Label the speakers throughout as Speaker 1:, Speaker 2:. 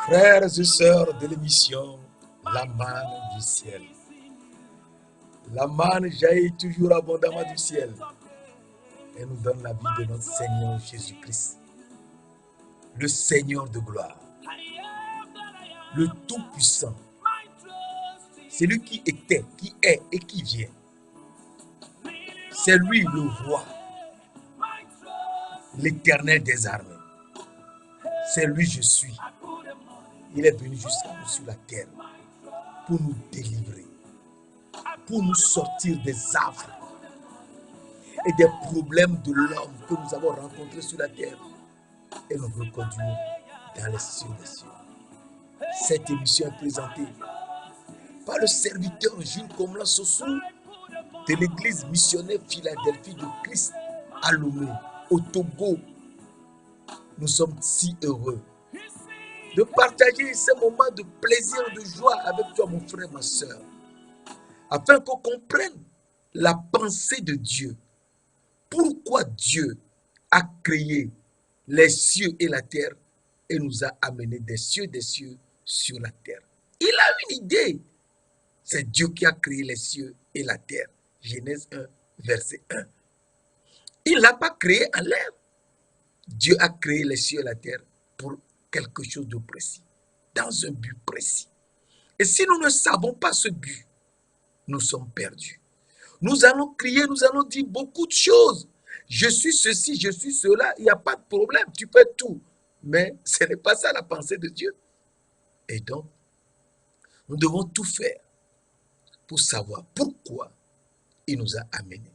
Speaker 1: Frères et sœurs de l'émission La manne du ciel. La manne jaillit toujours abondamment du ciel et nous donne la vie de notre Seigneur Jésus-Christ, le Seigneur de gloire, le Tout-Puissant, celui qui était, qui est et qui vient. C'est lui le roi, l'Éternel des armées. C'est lui je suis. Il est venu jusqu'à nous sur la terre pour nous délivrer, pour nous sortir des affres et des problèmes de l'homme que nous avons rencontrés sur la terre et nous reconduire dans les cieux des cieux. Cette émission est présentée par le serviteur Jules Komla Sossou de l'église missionnaire Philadelphie de Christ à Lomé, au Togo. Nous sommes si heureux de partager ces moments de plaisir, de joie avec toi, mon frère, ma soeur, afin qu'on comprenne la pensée de Dieu. Pourquoi Dieu a créé les cieux et la terre et nous a amenés des cieux sur la terre. Il a une idée. C'est Dieu qui a créé les cieux et la terre. Genèse 1, verset 1. Il ne l'a pas créé en l'air. Dieu a créé les cieux et la terre pour quelque chose de précis, dans un but précis. Et si nous ne savons pas ce but, nous sommes perdus. Nous allons crier, nous allons dire beaucoup de choses. Je suis ceci, je suis cela, il n'y a pas de problème, tu fais tout. Mais ce n'est pas ça la pensée de Dieu. Et donc, nous devons tout faire pour savoir pourquoi il nous a amenés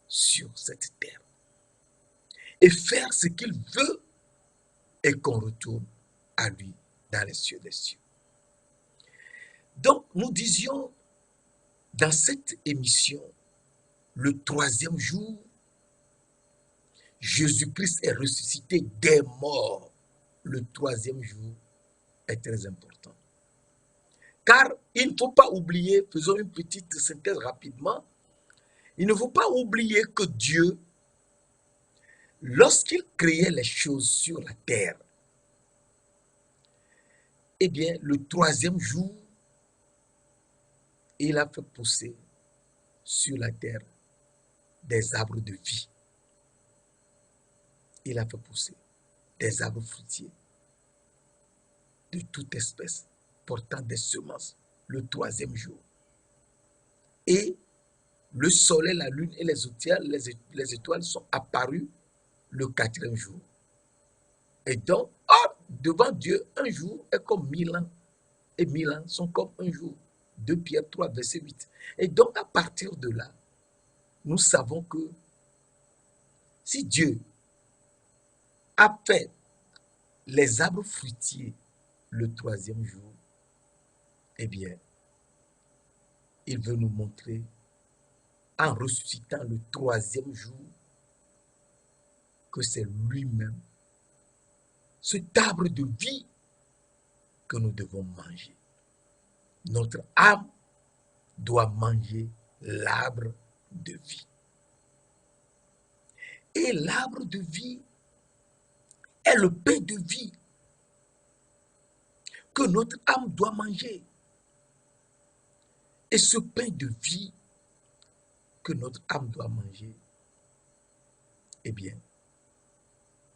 Speaker 1: sur cette terre. Et faire ce qu'il veut et qu'on retourne à lui dans les cieux des cieux. Donc, nous disions dans cette émission, le 3e jour, Jésus-Christ est ressuscité des morts. Le 3e jour est très important. Car il ne faut pas oublier, faisons une petite synthèse rapidement, il ne faut pas oublier que Dieu, lorsqu'il créait les choses sur la terre, eh bien, le 3e jour, il a fait pousser sur la terre des arbres de vie. Il a fait pousser des arbres fruitiers de toute espèce, portant des semences, le 3e jour. Et le soleil, la lune et les étoiles sont apparus le 4e jour. Et donc, devant Dieu, un jour est comme 1000 ans. Et 1000 ans sont comme un jour. 2 Pierre 3, verset 8. Et donc, à partir de là, nous savons que si Dieu a fait les arbres fruitiers le 3e jour, eh bien, il veut nous montrer, en ressuscitant le 3e jour, que c'est lui-même, cet arbre de vie que nous devons manger. Notre âme doit manger l'arbre de vie. Et l'arbre de vie est le pain de vie que notre âme doit manger. Et ce pain de vie que notre âme doit manger, eh bien,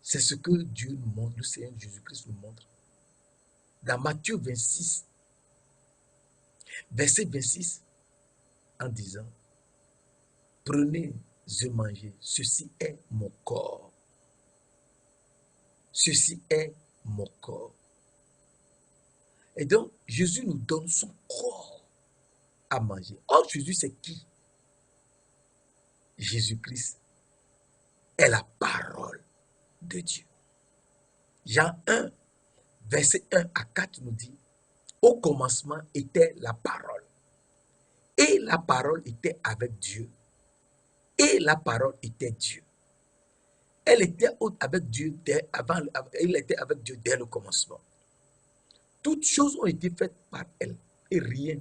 Speaker 1: c'est ce que Dieu nous montre, le Seigneur Jésus-Christ nous montre. Dans Matthieu 26, verset 26, en disant, prenez et mangez, ceci est mon corps. Ceci est mon corps. Et donc, Jésus nous donne son corps à manger. Or, Jésus, c'est qui? Jésus-Christ est la parole de Dieu. Jean 1, verset 1 à 4 nous dit, au commencement était la parole. Et la parole était avec Dieu. Et la parole était Dieu. Elle était avec Dieu elle était avec Dieu dès le commencement. Toutes choses ont été faites par elle. Et rien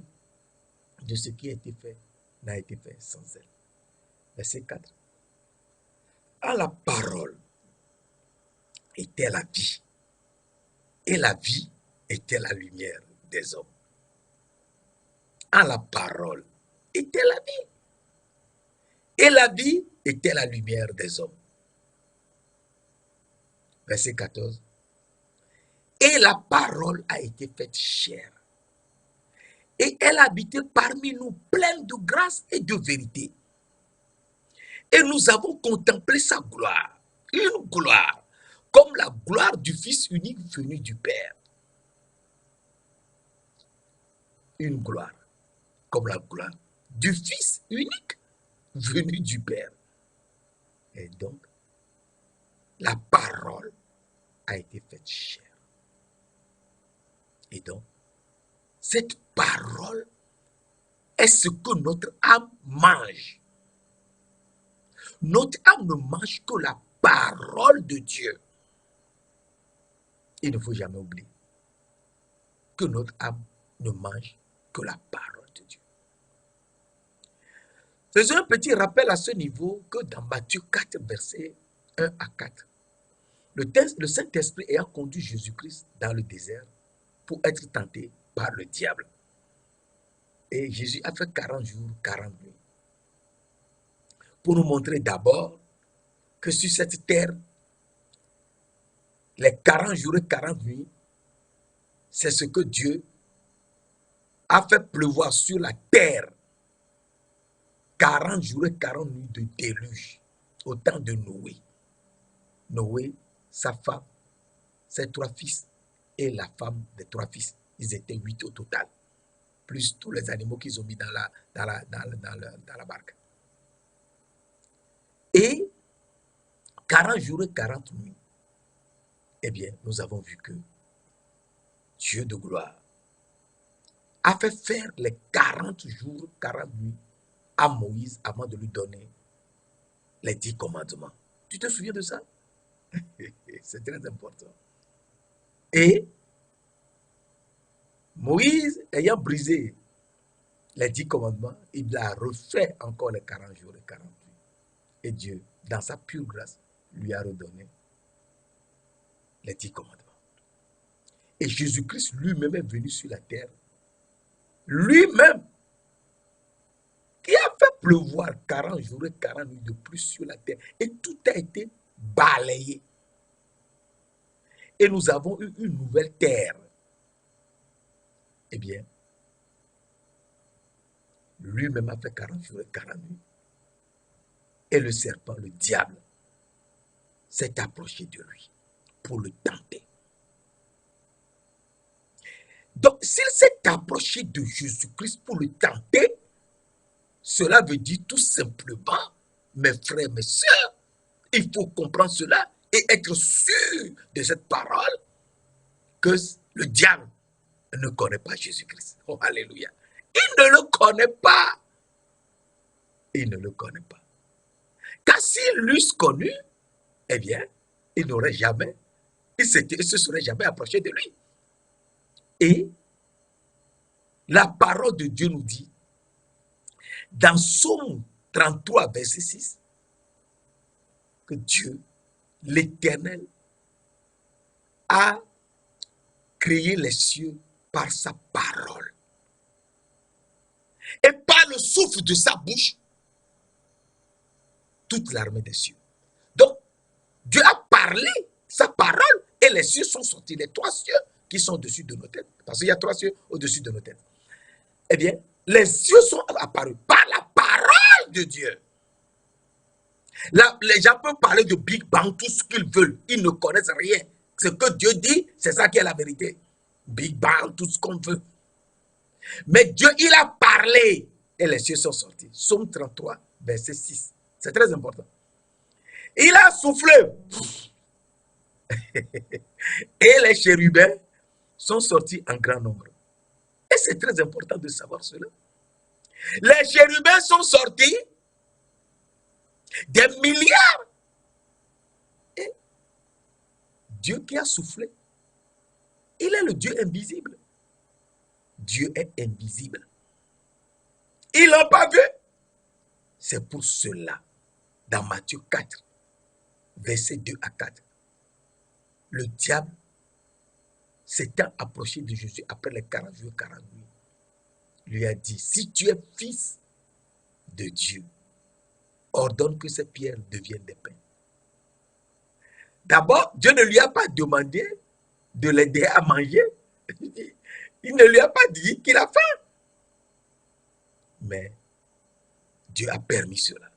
Speaker 1: de ce qui a été fait n'a été fait sans elle. Verset 4. À la parole était la vie. Et la vie était la lumière des hommes. En la parole était la vie. Et la vie était la lumière des hommes. Verset 14. Et la parole a été faite chair. Et elle habitait parmi nous, pleine de grâce et de vérité. Et nous avons contemplé sa gloire, une gloire, comme la gloire du Fils unique venu du Père. Une gloire, comme la gloire du Fils unique venu du Père. Et donc, la parole a été faite chair. Et donc, cette parole est ce que notre âme mange. Notre âme ne mange que la parole de Dieu. Il ne faut jamais oublier que notre âme ne mange que la parole de Dieu. C'est un petit rappel à ce niveau que dans Matthieu 4, versets 1 à 4, le Saint-Esprit ayant conduit Jésus-Christ dans le désert pour être tenté par le diable. Et Jésus a fait 40 jours, 40 nuits. Pour nous montrer d'abord que sur cette terre, les 40 jours et 40 nuits, c'est ce que Dieu a fait pleuvoir sur la terre. 40 jours et 40 nuits de déluge au temps de Noé. Noé, sa femme, ses 3 fils et la femme des 3 fils. Ils étaient 8 au total, plus tous les animaux qu'ils ont mis dans la barque. Et 40 jours et 40 nuits, eh bien, nous avons vu que Dieu de gloire a fait faire les 40 jours, 40 nuits à Moïse avant de lui donner les 10 commandements. Tu te souviens de ça? C'est très important. Et Moïse, ayant brisé les 10 commandements, il a refait encore les 40 jours et 40 nuits. Et Dieu, dans sa pure grâce, lui a redonné les 10 commandements. Et Jésus-Christ lui-même est venu sur la terre. Lui-même, qui a fait pleuvoir 40 jours et 40 nuits de plus sur la terre. Et tout a été balayé. Et nous avons eu une nouvelle terre. Eh bien, lui-même a fait 40 jours et 40 nuits. Et le serpent, le diable, s'est approché de lui pour le tenter. Donc, s'il s'est approché de Jésus-Christ pour le tenter, cela veut dire tout simplement, mes frères, mes sœurs, il faut comprendre cela et être sûr de cette parole que le diable ne connaît pas Jésus-Christ. Oh, alléluia. Il ne le connaît pas. Il ne le connaît pas. Car s'il l'eût connu, eh bien, il n'aurait jamais, il se serait jamais approché de lui. Et la parole de Dieu nous dit, dans Psaume 33, verset 6, que Dieu, l'Éternel, a créé les cieux par sa parole. Et par le souffle de sa bouche, toute l'armée des cieux. Donc, Dieu a parlé sa parole et les cieux sont sortis. Les 3 cieux qui sont au-dessus de nos têtes. Parce qu'il y a 3 cieux au-dessus de nos têtes. Eh bien, les cieux sont apparus par la parole de Dieu. Là, les gens peuvent parler de Big Bang tout ce qu'ils veulent. Ils ne connaissent rien. Ce que Dieu dit, c'est ça qui est la vérité. Big Bang, tout ce qu'on veut. Mais Dieu, il a parlé et les cieux sont sortis. Psaume 33, verset 6. C'est très important. Il a soufflé. Et les chérubins sont sortis en grand nombre. Et c'est très important de savoir cela. Les chérubins sont sortis des milliards. Et Dieu qui a soufflé, il est le Dieu invisible. Dieu est invisible. Ils ne l'ont pas vu. C'est pour cela, dans Matthieu 4, versets 2 à 4, le diable s'étant approché de Jésus après les 40 jours, 40 nuits, lui a dit, si tu es fils de Dieu, ordonne que ces pierres deviennent des pains. D'abord, Dieu ne lui a pas demandé de l'aider à manger. Il ne lui a pas dit qu'il a faim. Mais Dieu a permis cela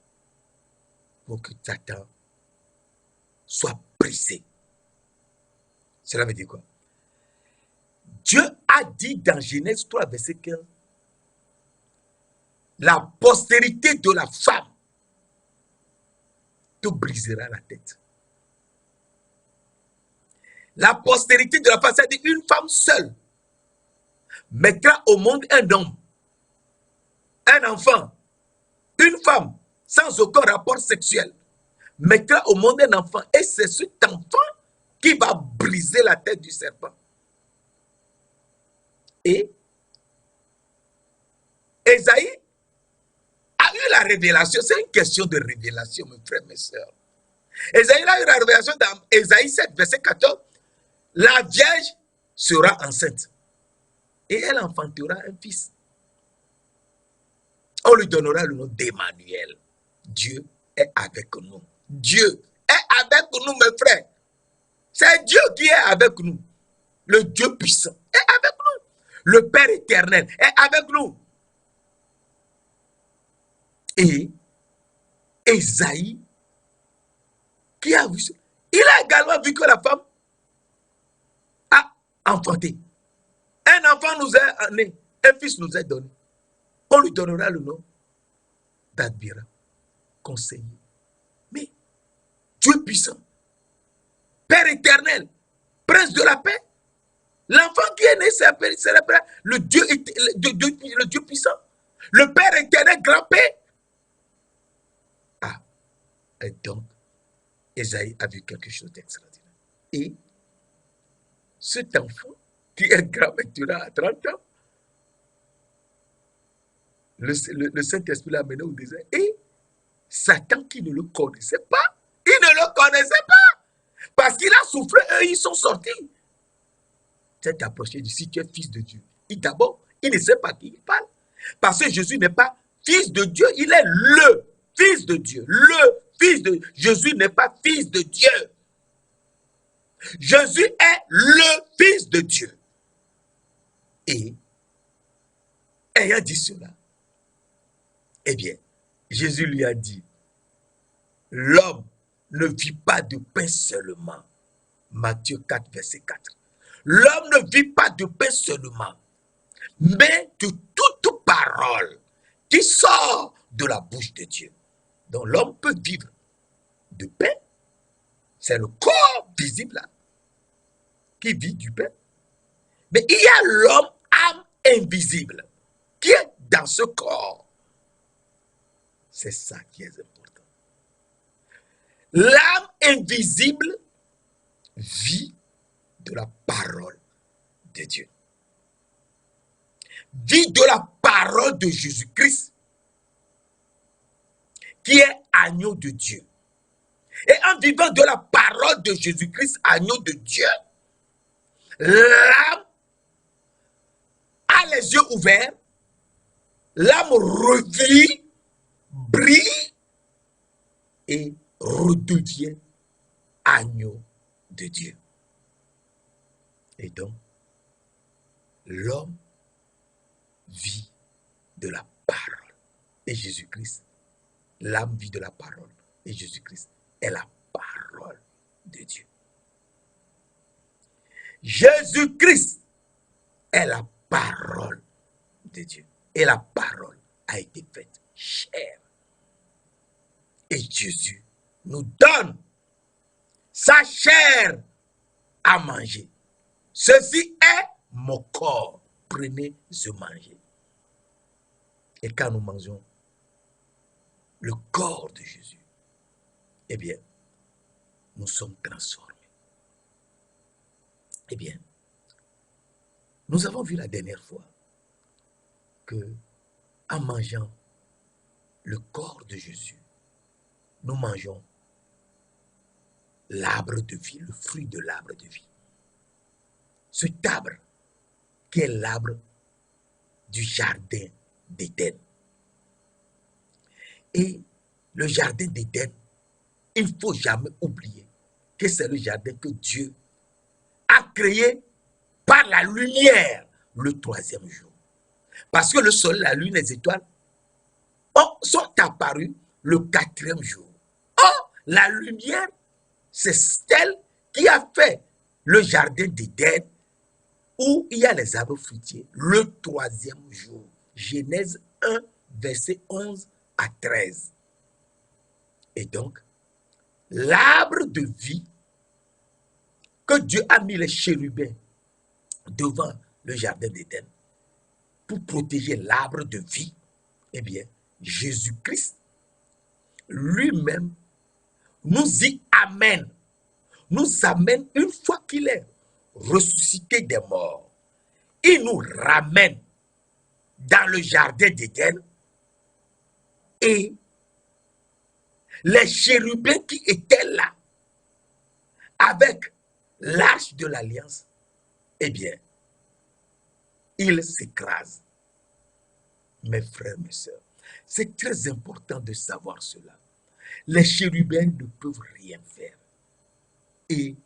Speaker 1: pour que Satan soit brisé. Cela veut dire quoi? Dieu a dit dans Genèse 3, verset 15, la postérité de la femme te brisera la tête. La postérité de la femme, c'est-à-dire une femme seule, mettra au monde un homme, un enfant, une femme, sans aucun rapport sexuel, mettra au monde un enfant. Et c'est cet enfant qui va briser la tête du serpent. Et Ésaïe a eu la révélation. C'est une question de révélation, mes frères, mes sœurs. Ésaïe a eu la révélation dans Ésaïe 7, verset 14. La Vierge sera enceinte et elle enfantera un fils. On lui donnera le nom d'Emmanuel. Dieu est avec nous. Dieu est avec nous, mes frères. C'est Dieu qui est avec nous. Le Dieu puissant est avec nous. Le Père éternel est avec nous. Et Ésaïe, qui a vu ça, il a également vu que la femme a enfanté. Un enfant nous est né, un fils nous est donné. On lui donnera le nom d'Adbira, conseiller. Mais Dieu puissant, Père éternel, prince de la paix, l'enfant qui est né, c'est le Dieu puissant, le Père éternel, grand paix. Ah, et donc, Ésaïe a vu quelque chose d'extraordinaire. Et cet enfant, qui est grand maintenant à 30 ans, le Saint-Esprit l'a amené au désert. Et Satan, qui ne le connaissait pas, il ne le connaissait pas. Parce qu'il a soufflé, eux, ils sont sortis. C'est approché du si tu es fils de Dieu. Et d'abord, il ne sait pas qui il parle. Parce que Jésus n'est pas fils de Dieu, il est le fils de Dieu. Le fils de Dieu. Jésus n'est pas fils de Dieu. Jésus est le fils de Dieu. Et, ayant dit cela, eh bien, Jésus lui a dit, l'homme ne vit pas de pain seulement. Matthieu 4, verset 4. L'homme ne vit pas de pain seulement, mais de toute parole qui sort de la bouche de Dieu. Donc l'homme peut vivre de pain. C'est le corps visible là qui vit du pain. Mais il y a l'homme âme invisible qui est dans ce corps. C'est ça qui est important. L'âme invisible vit de la parole de Dieu. Vit de la parole de Jésus-Christ, qui est agneau de Dieu. Et en vivant de la parole de Jésus-Christ, agneau de Dieu, l'âme a les yeux ouverts, l'âme revit, brille et redevient agneau de Dieu. Et donc, l'homme vit de la parole. Et Jésus-Christ, l'âme vit de la parole. Et Jésus-Christ est la parole de Dieu. Jésus-Christ est la parole de Dieu. Et la parole a été faite chair. Et Jésus nous donne sa chair à manger. Ceci est mon corps. Prenez ce manger. Et quand nous mangeons le corps de Jésus, eh bien, nous sommes transformés. Eh bien, nous avons vu la dernière fois que, en mangeant le corps de Jésus, nous mangeons l'arbre de vie, le fruit de l'arbre de vie. cet arbre qui est l'arbre du jardin d'Éden. Et le jardin d'Éden, il ne faut jamais oublier que c'est le jardin que Dieu a créé par la lumière le troisième jour. Parce que le soleil, la lune, les étoiles sont apparus le quatrième jour. Or, la lumière, c'est celle qui a fait le jardin d'Éden où il y a les arbres fruitiers le troisième jour. Genèse 1, verset 11 à 13. Et donc, l'arbre de vie que Dieu a mis les chérubins devant le jardin d'Éden pour protéger l'arbre de vie, eh bien, Jésus-Christ lui-même nous y amène, nous amène une fois qu'il est ressuscité des morts. Il nous ramène dans le jardin d'Éden et les chérubins qui étaient là avec l'arche de l'alliance, eh bien, ils s'écrasent. Mes frères, mes sœurs, c'est très important de savoir cela. Les chérubins ne peuvent rien faire. Et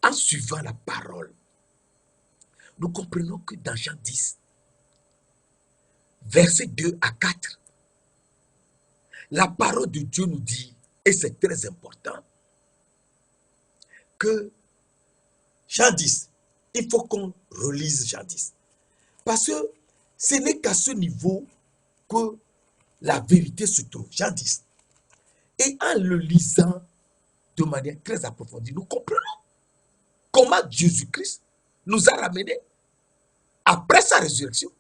Speaker 1: en suivant la parole, nous comprenons que dans Jean 10, versets 2 à 4, la parole de Dieu nous dit, et c'est très important, que Jean 10, il faut qu'on relise Jean 10. Parce que ce n'est qu'à ce niveau que la vérité se trouve. Jean 10. Et en le lisant de manière très approfondie, nous comprenons comment Jésus-Christ nous a ramenés après sa résurrection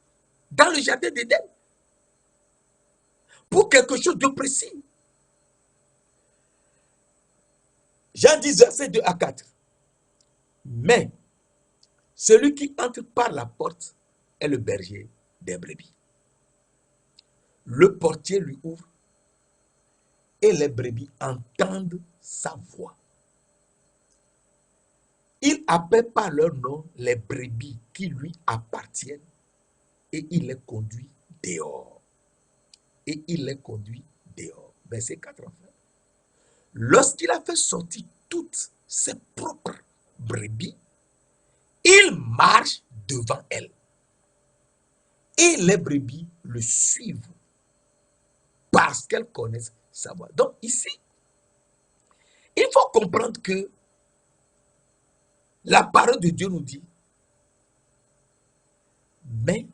Speaker 1: dans le jardin d'Éden pour quelque chose de précis. Jean 10, verset 2 à 4. Mais celui qui entre par la porte est le berger des brebis. Le portier lui ouvre et les brebis entendent sa voix. Il appelle par leur nom les brebis qui lui appartiennent et il les conduit dehors. Et il les conduit dehors. Verset 4 enfin. Lorsqu'il a fait sortir toutes ses propres brebis, il marche devant elles. Et les brebis le suivent parce qu'elles connaissent sa voix. Donc ici, il faut comprendre que la parole de Dieu nous dit, mais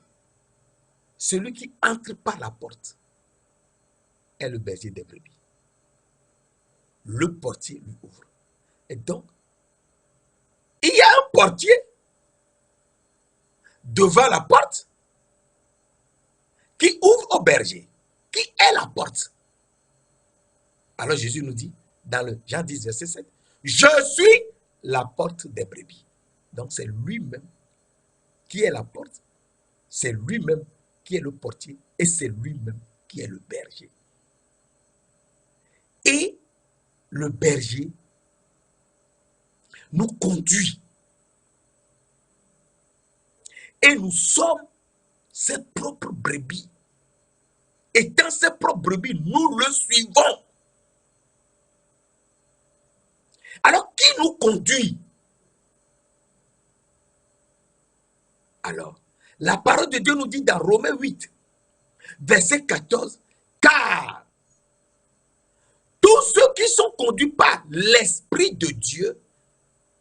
Speaker 1: celui qui entre par la porte est le berger des brebis. Le portier lui ouvre. Et donc, il y a un portier devant la porte qui ouvre au berger. Qui est la porte? Alors Jésus nous dit, dans le Jean 10, verset 7, je suis la porte des brebis. Donc c'est lui-même qui est la porte, c'est lui-même qui est le portier et c'est lui-même qui est le berger. Et le berger nous conduit. Et nous sommes ses propres brebis. Et dans ses propres brebis, nous le suivons. Alors, qui nous conduit? Alors, la parole de Dieu nous dit dans Romains 8, verset 14, car tous ceux qui sont conduits par l'Esprit de Dieu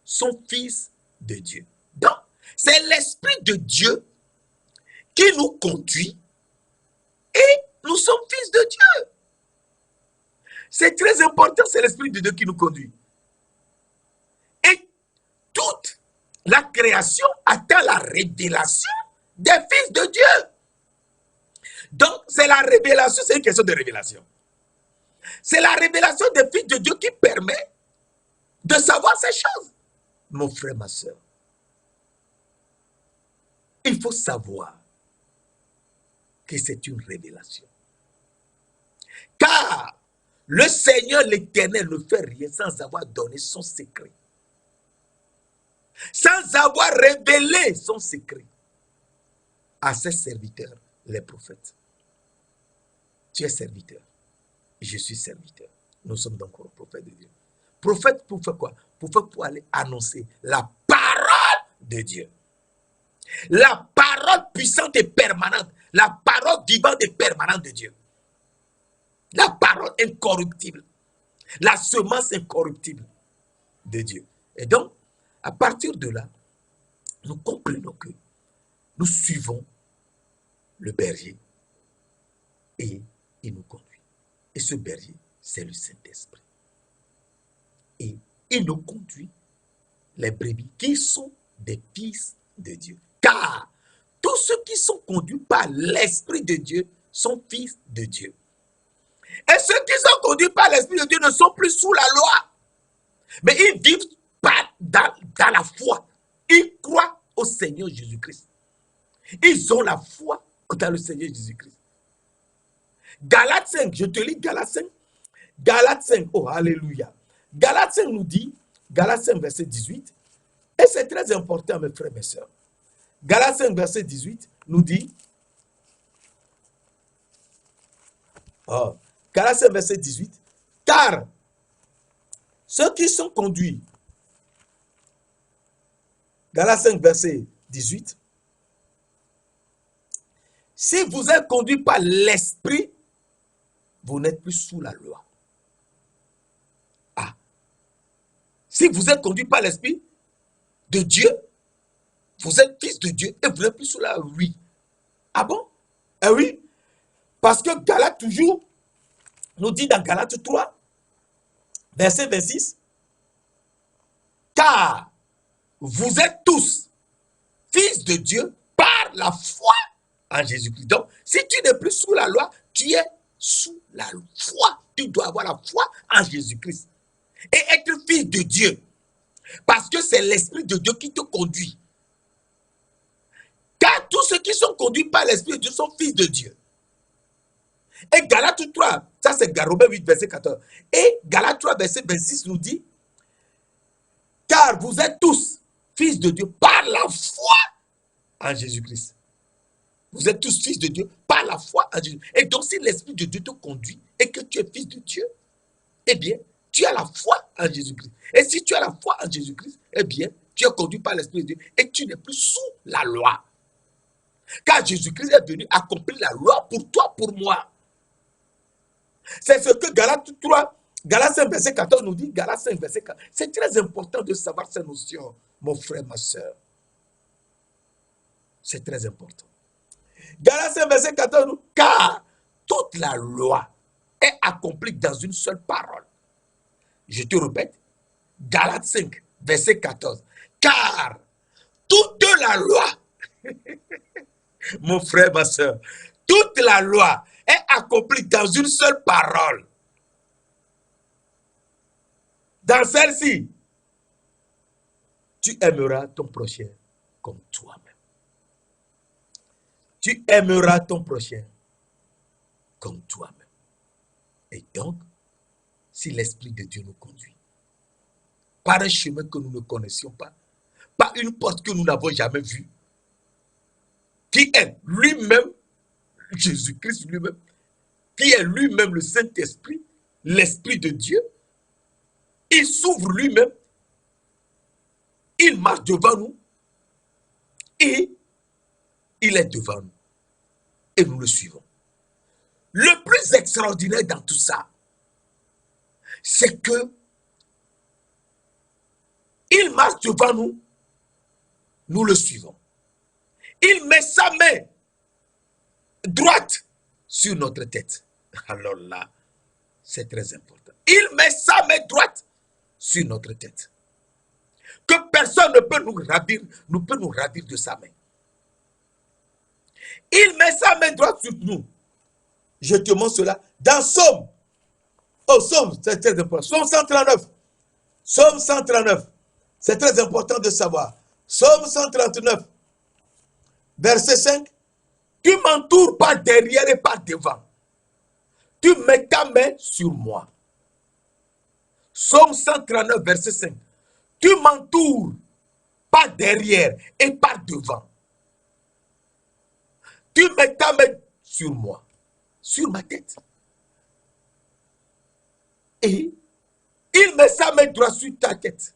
Speaker 1: sont fils de Dieu. Donc, c'est l'Esprit de Dieu qui nous conduit et nous sommes fils de Dieu. C'est très important, c'est l'Esprit de Dieu qui nous conduit. Et toute la création attend la révélation des fils de Dieu. Donc, c'est la révélation, c'est une question de révélation. C'est la révélation des fils de Dieu qui permet de savoir ces choses. Mon frère, ma soeur, il faut savoir que c'est une révélation. Car le Seigneur l'Éternel ne fait rien sans avoir donné son secret. sans avoir révélé son secret à ses serviteurs, les prophètes. Tu es serviteur, je suis serviteur. Nous sommes donc prophètes de Dieu. Prophète pour faire quoi? Pour aller annoncer la parole de Dieu. La parole puissante et permanente. La parole vivante et permanente de Dieu. La parole incorruptible. La semence incorruptible de Dieu. Et donc, à partir de là, nous comprenons que nous suivons le berger et il nous conduit. Et ce berger, c'est le Saint-Esprit. Et il nous conduit les brebis qui sont des fils de Dieu. Car tous ceux qui sont conduits par l'Esprit de Dieu sont fils de Dieu. Et ceux qui sont conduits par l'Esprit de Dieu ne sont plus sous la loi. Mais ils vivent dans la foi. Ils croient au Seigneur Jésus-Christ. Ils ont la foi dans le Seigneur Jésus-Christ. Galates 5, je te lis Galates 5. Galates 5, oh alléluia. Galates 5 nous dit, Galates 5 verset 18, et c'est très important mes frères et mes sœurs. Galates 5 verset 18 nous dit, Galates 5 verset 18, car ceux qui sont conduits, Galates 5 verset 18, si vous êtes conduits par l'Esprit, vous n'êtes plus sous la loi. Si vous êtes conduit par l'Esprit de Dieu, vous êtes fils de Dieu et vous n'êtes plus sous la loi. Oui. Ah bon? Eh oui. Parce que Galates toujours nous dit dans Galates 3, verset 26, car vous êtes tous fils de Dieu par la foi en Jésus-Christ. Donc, si tu n'es plus sous la loi, tu es sous la foi. Tu dois avoir la foi en Jésus-Christ. Et être fils de Dieu. Parce que c'est l'Esprit de Dieu qui te conduit. Car tous ceux qui sont conduits par l'Esprit de Dieu sont fils de Dieu. Et Galates 3, ça c'est Romains 8, verset 14. Et Galates 3, verset 26 nous dit, car vous êtes tous fils de Dieu par la foi en Jésus-Christ. Vous êtes tous fils de Dieu par la foi en Jésus. Et donc si l'Esprit de Dieu te conduit et que tu es fils de Dieu, eh bien, tu as la foi en Jésus-Christ. Et si tu as la foi en Jésus-Christ, eh bien, tu es conduit par l'Esprit de Dieu et tu n'es plus sous la loi. Car Jésus-Christ est venu accomplir la loi pour toi, pour moi. C'est ce que Galates 3, Galates 5, verset 14 nous dit. Galates 5, verset 14. C'est très important de savoir ces notions, mon frère, ma soeur. C'est très important. Galates 5, verset 14 nous dit, car toute la loi est accomplie dans une seule parole. Je te répète, Galates 5, verset 14. Car toute la loi, mon frère, ma soeur, toute la loi est accomplie dans une seule parole. Dans celle-ci, tu aimeras ton prochain comme toi-même. Tu aimeras ton prochain comme toi-même. Et donc, si l'Esprit de Dieu nous conduit, par un chemin que nous ne connaissions pas, par une porte que nous n'avons jamais vue, qui est lui-même, Jésus-Christ lui-même, qui est lui-même le Saint-Esprit, l'Esprit de Dieu, il s'ouvre lui-même, il marche devant nous, et il est devant nous, et nous le suivons. Le plus extraordinaire dans tout ça, c'est que il marche devant nous, nous le suivons. Il met sa main droite sur notre tête. Alors là, c'est très important. Il met sa main droite sur notre tête. Que personne ne peut nous ravir de sa main. Il met sa main droite sur nous. Je te montre cela dans Somme. Oh, Somme, c'est très important. Somme 139. Somme 139. C'est très important de savoir. Somme 139. Verset 5. Tu m'entoures par derrière et par devant. Tu mets ta main sur moi. Somme 139, verset 5. Tu m'entoures par derrière et par devant. Tu mets ta main sur moi, sur ma tête. Et il met sa main droite sur ta tête.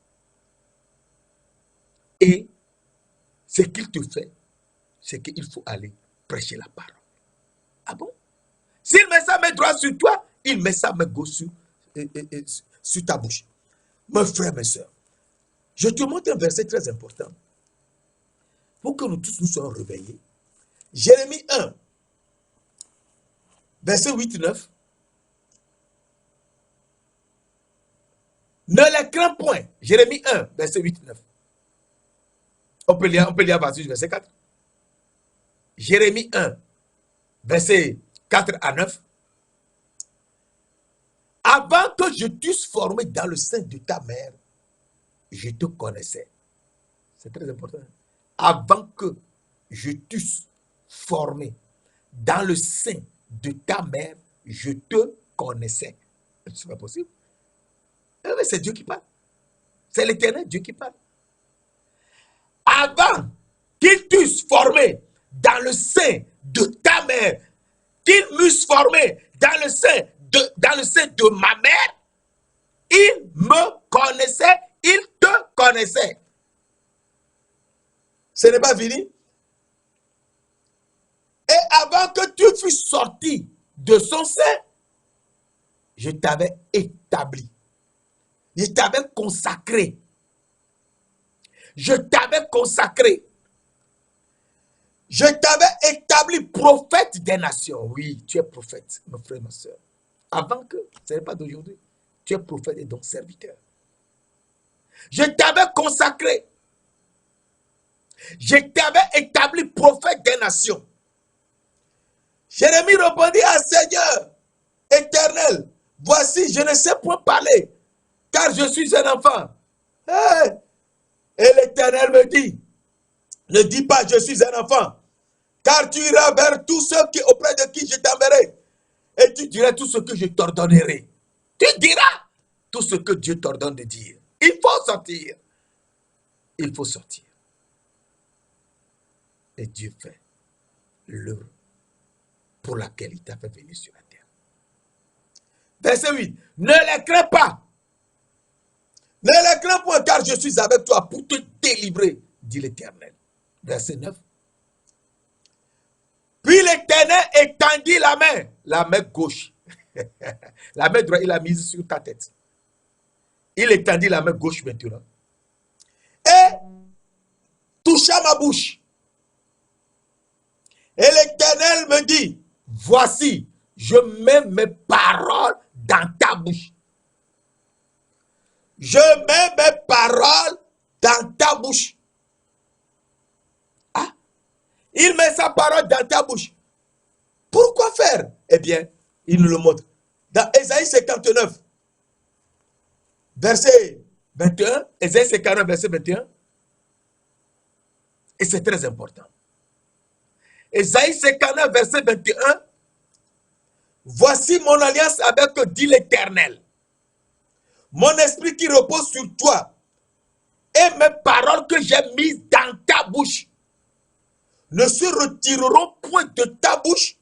Speaker 1: Et ce qu'il te fait, c'est qu'il faut aller prêcher la parole. Ah bon? S'il met sa main droite sur toi, il met sa main gauche sur ta bouche. Mes frères, mes soeurs, je te montre un verset très important pour que nous tous nous soyons réveillés. Jérémie 1, verset 8-9. Ne les crains point. Jérémie 1, verset 8-9. On peut lire à partir du verset 4. Jérémie 1, verset 4 à 9. Avant que je t'eusse formé dans le sein de ta mère, je te connaissais. C'est très important. Avant que je t'eusse formé dans le sein de ta mère, je te connaissais. C'est pas possible. Mais c'est Dieu qui parle. C'est l'Éternel Dieu qui parle. Avant qu'il t'eusse formé dans le sein de ta mère, qu'il m'eusse formé dans le sein de ma mère, il me connaissait, il te connaissait. Ce n'est pas fini. Et avant que tu fusses sorti de son sein, je t'avais établi. Je t'avais consacré. Je t'avais consacré. Je t'avais établi prophète des nations. Oui, tu es prophète, mon frère, ma soeur. Avant que, ce n'est pas d'aujourd'hui, tu es prophète et donc serviteur. Je t'avais consacré. Je t'avais établi prophète des nations. Jérémie répondit à Seigneur éternel, voici, je ne sais point parler, car je suis un enfant. Hey! Et l'Éternel me dit, ne dis pas je suis un enfant, car tu iras vers tous ceux auprès de qui je t'enverrai, et tu diras tout ce que je t'ordonnerai. Tu diras tout ce que Dieu t'ordonne de dire. Il faut sortir. Il faut sortir. Et Dieu fait l'œuvre pour laquelle il t'a fait venir sur la terre. Verset 8. Ne les crains pas. Ne les crains point, car je suis avec toi pour te délivrer, dit l'Éternel. Verset 9. Puis l'Éternel étendit la main gauche. La main droite, il l'a mise sur ta tête. Il étendit la main gauche maintenant. Et toucha ma bouche. Et l'Éternel me dit, voici, je mets mes paroles dans ta bouche. Je mets mes paroles dans ta bouche. Ah, il met sa parole dans ta bouche. Pourquoi faire? Eh bien, il nous le montre. Dans Ésaïe 59, verset 21, Ésaïe 59, verset 21, et c'est très important. Ésaïe 59, verset 21, voici mon alliance avec eux, dit l'Éternel. Mon esprit qui repose sur toi et mes paroles que j'ai mises dans ta bouche ne se retireront point de ta bouche,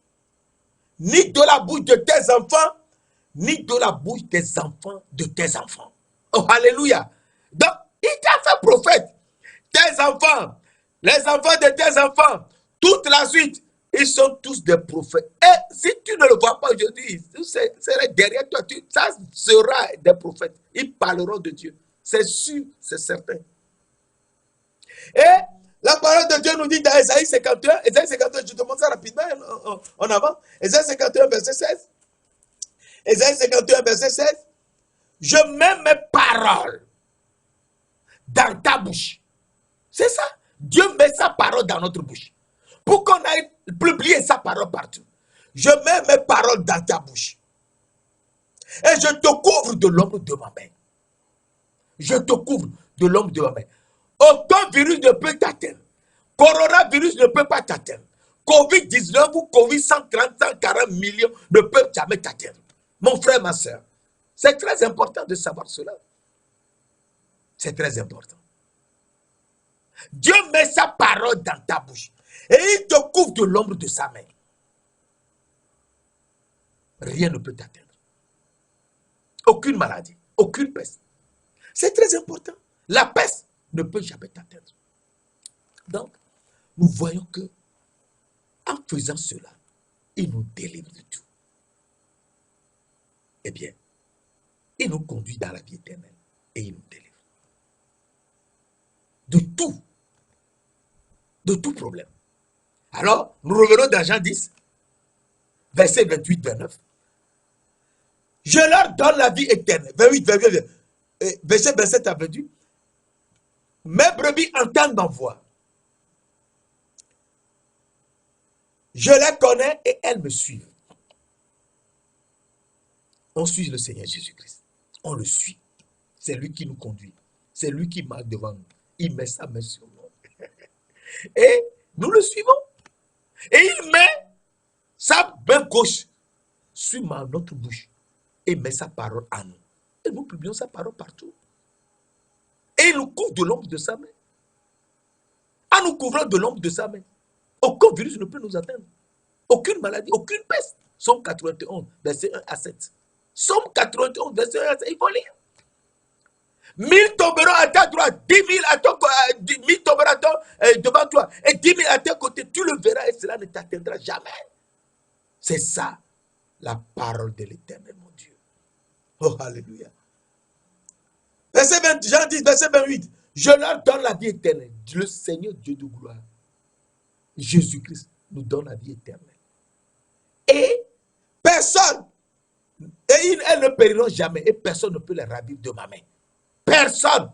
Speaker 1: ni de la bouche de tes enfants, ni de la bouche des enfants de tes enfants. Oh, alléluia. Donc, il t'a fait prophète. Tes enfants, les enfants de tes enfants, toute la suite, ils sont tous des prophètes. Et si tu ne le vois pas aujourd'hui, c'est derrière toi, ça sera des prophètes. Ils parleront de Dieu. C'est sûr, c'est certain. Et la parole de Dieu nous dit dans Ésaïe 51, Ésaïe 51, je te montre ça rapidement en avant. Ésaïe 51, verset 16. Ésaïe 51, verset 16. Je mets mes paroles dans ta bouche. C'est ça. Dieu met sa parole dans notre bouche. Pour qu'on aille publier sa parole partout. Je mets mes paroles dans ta bouche. Et je te couvre de l'ombre de ma main. Je te couvre de l'ombre de ma main. Aucun virus ne peut t'atteindre. Coronavirus ne peut pas t'atteindre. Covid-19 ou Covid-130, 140 millions ne peuvent jamais t'atteindre. Mon frère, ma soeur, c'est très important de savoir cela. C'est très important. Dieu met sa parole dans ta bouche. Et il te couvre de l'ombre de sa main. Rien ne peut t'atteindre. Aucune maladie, aucune peste. C'est très important. La peste ne peut jamais t'atteindre. Donc, nous voyons que en faisant cela, il nous délivre de tout. Eh bien, il nous conduit dans la vie éternelle et il nous délivre. De tout problème. Alors, nous revenons dans Jean 10, verset 28-29. Je leur donne la vie éternelle. 28, verset 27 à 28. Mes brebis entendent ma voix. Je les connais et elles me suivent. On suit le Seigneur Jésus-Christ. On le suit. C'est lui qui nous conduit. C'est lui qui marche devant nous. Il met sa main sur nous. Et nous le suivons. Et il met sa main gauche sur notre bouche et met sa parole en nous. Et nous publions sa parole partout. Et il nous couvre de l'ombre de sa main. En nous couvrant de l'ombre de sa main, aucun virus ne peut nous atteindre. Aucune maladie, aucune peste. Somme 91, verset 1 à 7. Somme 91, verset 1 à 7. Il faut lire. 1000 tomberont à ta droite, 10 000 à ton côté, 10 000 tomberont devant toi, et 10 000 à tes côtés. Tu le verras et cela ne t'atteindra jamais. C'est ça, la parole de l'Éternel, mon Dieu. Oh, alléluia. Verset 20, Jean 10, verset 28. Je leur donne la vie éternelle. Le Seigneur Dieu de gloire, Jésus-Christ, nous donne la vie éternelle. Et personne, elles ne périront jamais, et personne ne peut les ravir de ma main. Personne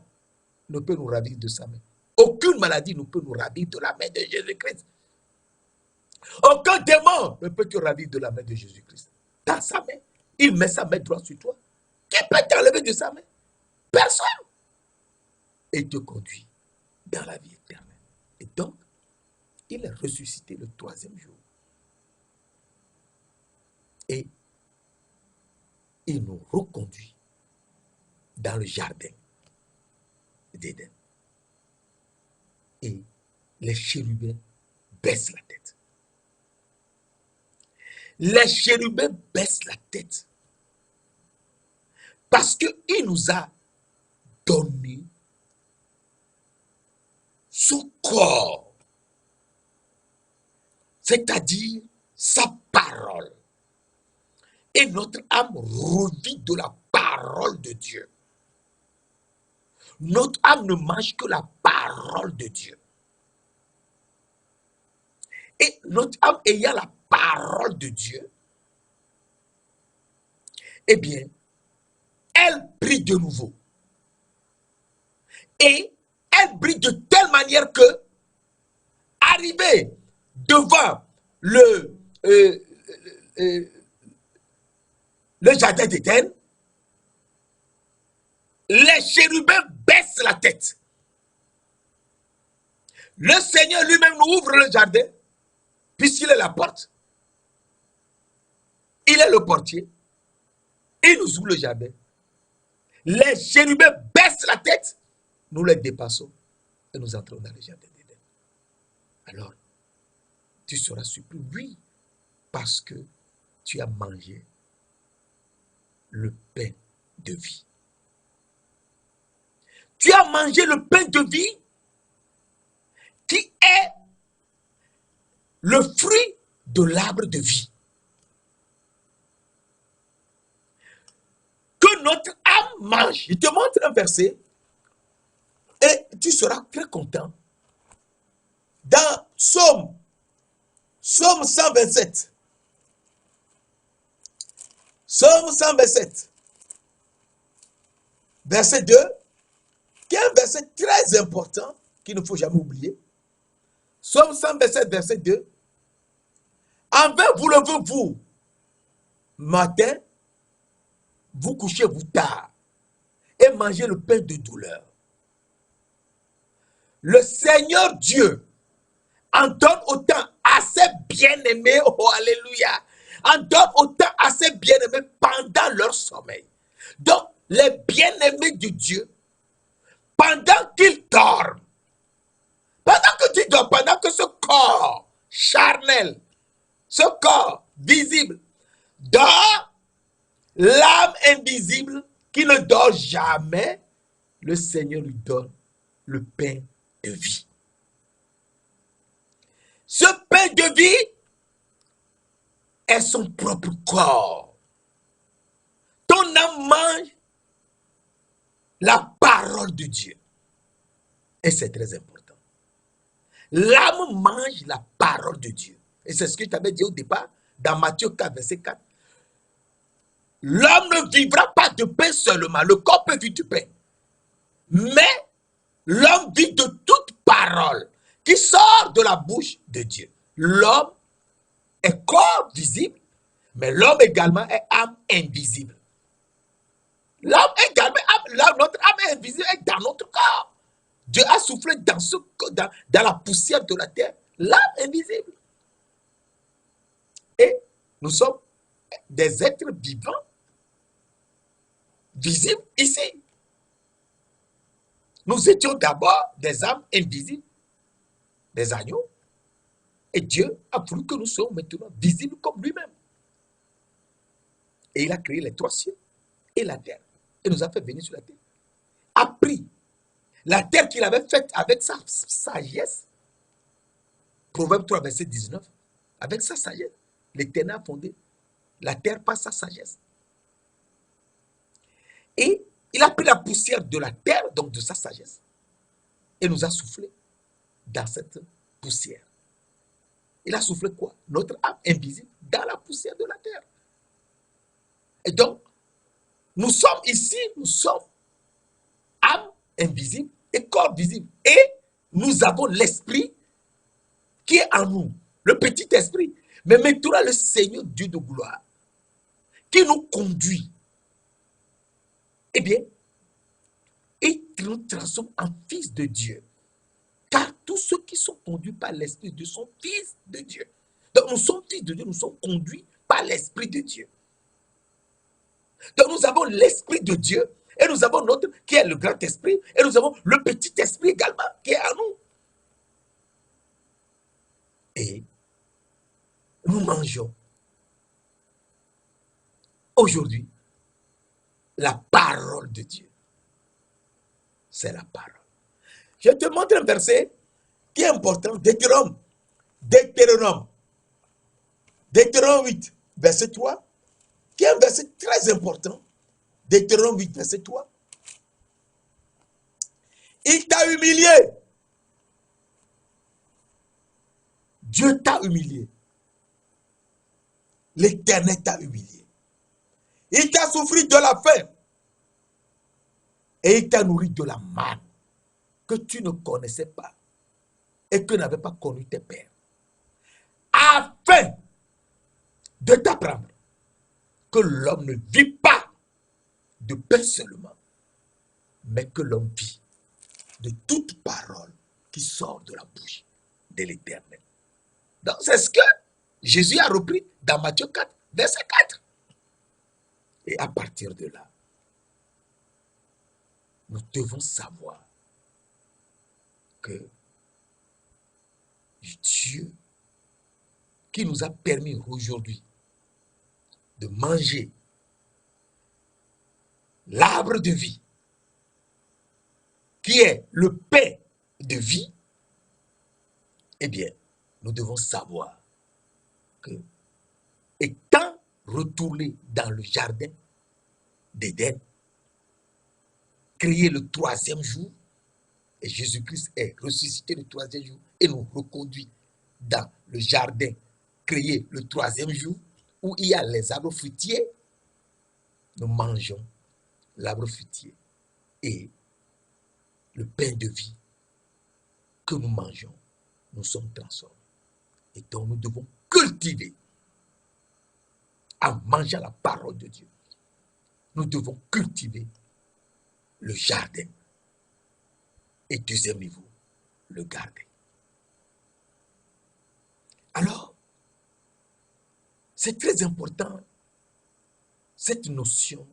Speaker 1: ne peut nous ravir de sa main. Aucune maladie ne peut nous ravir de la main de Jésus-Christ. Aucun démon ne peut te ravir de la main de Jésus-Christ. Dans sa main, il met sa main droite sur toi. Qui peut t'enlever de sa main? Personne. Et il te conduit dans la vie éternelle. Et donc, il est ressuscité le 3e jour. Et il nous reconduit dans le jardin d'Éden. Et les chérubins baissent la tête. Les chérubins baissent la tête. Parce qu'il nous a donné son corps. C'est-à-dire sa parole. Et notre âme revit de la parole de Dieu. Notre âme ne mange que la parole de Dieu. Et notre âme ayant la parole de Dieu, eh bien, elle brille de nouveau. Et elle brille de telle manière que, arrivé devant le jardin d'Éden, les chérubins baissent la tête. Le Seigneur lui-même nous ouvre le jardin, puisqu'il est la porte. Il est le portier. Il nous ouvre le jardin. Les chérubins baissent la tête. Nous les dépassons et nous entrons dans le jardin d'Éden. Alors, tu seras surpris, oui, parce que tu as mangé le pain de vie. Tu as mangé le pain de vie qui est le fruit de l'arbre de vie. Que notre âme mange. Je te montre un verset et tu seras très content. Dans Psaume 127. Psaume 127. Verset 2. Qui est un verset très important qu'il ne faut jamais oublier. Psaume 127, verset 2. En vain vous levez-vous matin, vous couchez-vous tard et mangez le pain de douleur. Le Seigneur Dieu en donne autant à ses bien-aimés, oh alléluia, en donne autant à ses bien-aimés pendant leur sommeil. Donc, les bien-aimés de Dieu, pendant qu'ils dorment, éternel, ce corps visible, dort l'âme invisible qui ne dort jamais. Le Seigneur lui donne le pain de vie. Ce pain de vie est son propre corps. Ton âme mange la parole de Dieu. Et c'est très important. L'âme mange la parole de Dieu. Et c'est ce que je t'avais dit au départ, dans Matthieu 4, verset 4. L'homme ne vivra pas de pain seulement. Le corps peut vivre du pain. Mais l'homme vit de toute parole qui sort de la bouche de Dieu. L'homme est corps visible, mais l'homme également est âme invisible. L'homme également, notre âme invisible est dans notre corps. Dieu a soufflé dans la poussière de la terre, l'âme invisible. Et nous sommes des êtres vivants, visibles ici. Nous étions d'abord des âmes invisibles, des agneaux. Et Dieu a voulu que nous soyons maintenant visibles comme lui-même. Et il a créé les trois cieux et la terre. Et nous a fait venir sur la terre. A pris la terre qu'il avait faite avec sa sagesse. Proverbe 3, verset 19. Avec sa sagesse, l'Éternel a fondé la terre par sa sagesse. Et il a pris la poussière de la terre, donc de sa sagesse, et nous a soufflé dans cette poussière. Il a soufflé quoi? Notre âme invisible dans la poussière de la terre. Et donc, nous sommes ici, nous sommes âme invisible et corps visible. Et nous avons l'esprit qui est en nous, le petit esprit. Mais maintenant, le Seigneur Dieu de gloire, qui nous conduit, eh bien, il nous transforme en fils de Dieu. Car tous ceux qui sont conduits par l'Esprit de Dieu sont fils de Dieu. Donc nous sommes fils de Dieu, nous sommes conduits par l'Esprit de Dieu. Donc nous avons l'Esprit de Dieu et nous avons notre qui est le grand esprit et nous avons le petit esprit également qui est en nous. Et nous mangeons aujourd'hui la parole de Dieu. C'est la parole. Je te montre un verset qui est important, Deutéronome 8, verset 3, qui est un verset très important. Deutéronome 8, verset 3. Il t'a humilié. Dieu t'a humilié. L'Éternel t'a humilié. Il t'a souffert de la faim. Et il t'a nourri de la manne que tu ne connaissais pas et que n'avaient pas connu tes pères. Afin de t'apprendre que l'homme ne vit pas de pain seulement, mais que l'homme vit de toute parole qui sort de la bouche de l'Éternel. Donc c'est ce que Jésus a repris dans Matthieu 4, verset 4. Et à partir de là, nous devons savoir que Dieu, qui nous a permis aujourd'hui de manger l'arbre de vie, qui est le pain de vie, eh bien, nous devons savoir que, étant retourné dans le jardin d'Éden, créé le troisième jour, et Jésus-Christ est ressuscité le troisième jour et nous reconduit dans le jardin créé le troisième jour, où il y a les arbres fruitiers, nous mangeons l'arbre fruitier et le pain de vie que nous mangeons, nous sommes transformés. Et donc nous devons cultiver en mangeant la parole de Dieu. Nous devons cultiver le jardin. Et deuxième niveau, le garder. Alors, c'est très important, cette notion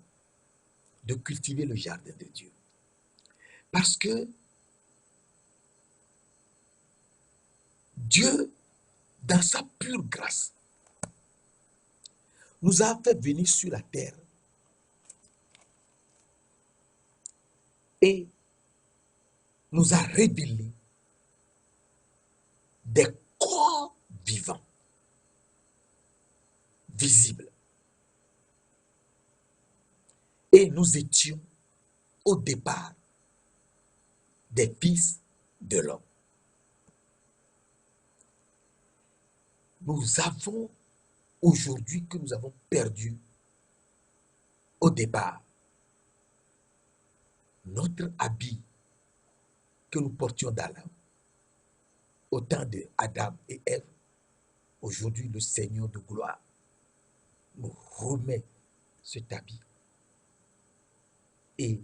Speaker 1: de cultiver le jardin de Dieu. Parce que Dieu dans sa pure grâce, nous a fait venir sur la terre et nous a révélé des corps vivants, visibles. Et nous étions au départ des fils de l'homme. Nous avons aujourd'hui que nous avons perdu au départ notre habit que nous portions dans l'âme. Au temps de Adam et Ève, aujourd'hui le Seigneur de gloire nous remet cet habit et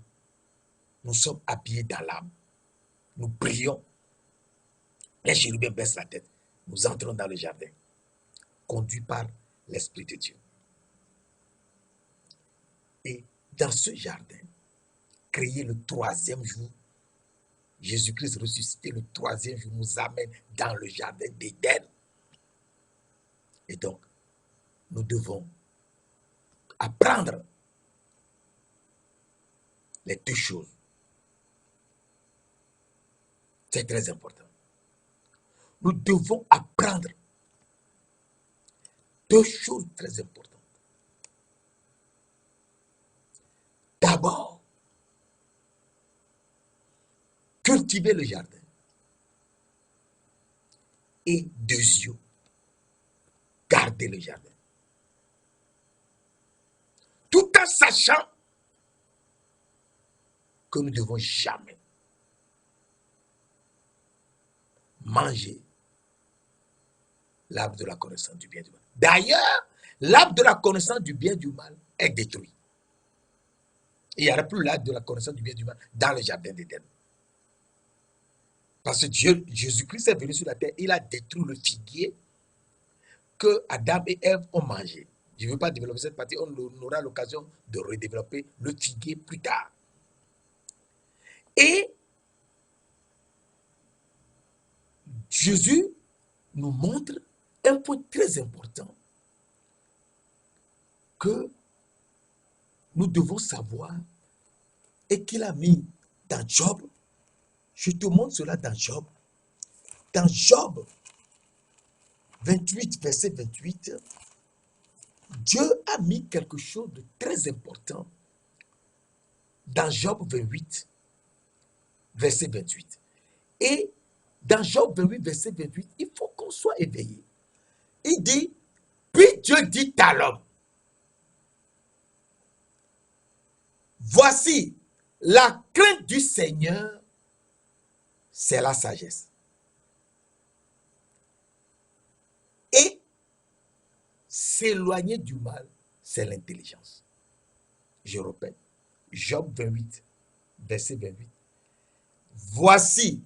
Speaker 1: nous sommes habillés dans l'âme. Nous prions, les chérubins baissent la tête. Nous entrons dans le jardin, conduits par l'Esprit de Dieu. Et dans ce jardin, créé le troisième jour, Jésus-Christ ressuscité le troisième jour nous amène dans le jardin d'Éden. Et donc, nous devons apprendre les deux choses. C'est très important. Nous devons apprendre deux choses très importantes. D'abord, cultiver le jardin. Et deuxièmement, garder le jardin. Tout en sachant que nous ne devons jamais manger l'arbre de la connaissance du bien et du mal. D'ailleurs, l'arbre de la connaissance du bien et du mal est détruit. Il n'y aura plus l'arbre de la connaissance du bien et du mal dans le jardin d'Éden. Parce que Jésus-Christ est venu sur la terre, il a détruit le figuier que Adam et Ève ont mangé. Je ne veux pas développer cette partie, on aura l'occasion de redévelopper le figuier plus tard. Et Jésus nous montre un point très important que nous devons savoir et qu'il a mis dans Job. Je te montre cela dans Job. Dans Job 28, verset 28, Dieu a mis quelque chose de très important dans Job 28, verset 28. Et dans Job 28, verset 28, il faut qu'on soit éveillé. Il dit, puis Dieu dit à l'homme, voici, la crainte du Seigneur, c'est la sagesse. Et s'éloigner du mal, c'est l'intelligence. Je répète, Job 28, verset 28. Voici,